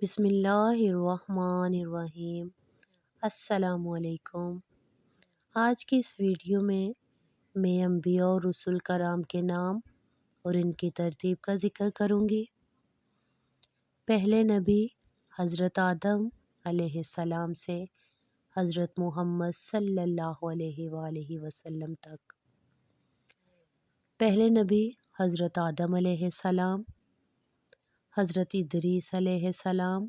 بسم اللہ الرحمن الرحیم۔ السلام علیکم۔ آج کی اس ویڈیو میں انبیاء اور رسول کرام کے نام اور ان کی ترتیب کا ذکر کروں گی۔ پہلے نبی حضرت آدم علیہ السلام سے حضرت محمد صلی اللہ علیہ وآلہ وسلم تک۔ پہلے نبی حضرت آدم علیہ السلام، حضرت ادریس علیہ السلام،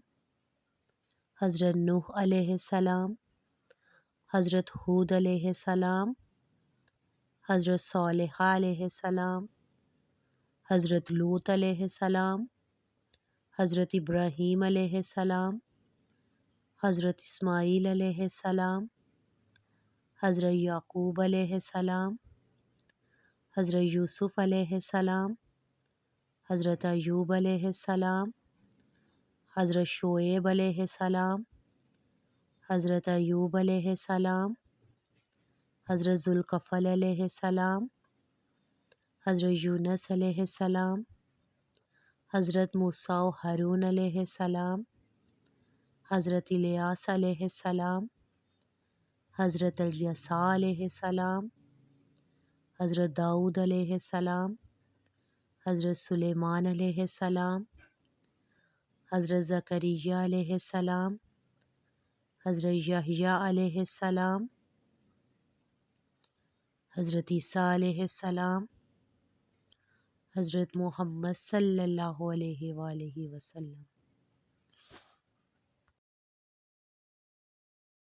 حضرت نوح علیہ السلام، حضرت ہود علیہ السلام، حضرت صالح علیہ السلام، حضرت لوط علیہ السلام، حضرت ابراہیم علیہ السلام، حضرت اسماعیل علیہ السلام، حضرت یعقوب علیہ السلام، حضرت یوسف علیہ السلام، حضرت ایوب علیہ السلام، حضرت شعیب علیہ السلام، حضرت ایوب علیہ السلام، حضرت ذوالکفل علیہ السلام، حضرت یونس علیہ السلام، حضرت موسیٰ و ہارون علیہ السلام، حضرت الیاس علیہ السلام، حضرت الیسع علیہ السلام، حضرت داؤد علیہ السلام، حضرت سلیمان علیہ السلام، حضرت زکریا علیہ السلام، حضرت یحییٰ علیہ السلام، حضرت عیسیٰ علیہ السلام، حضرت محمد صلی اللہ علیہ وآلہ وسلم۔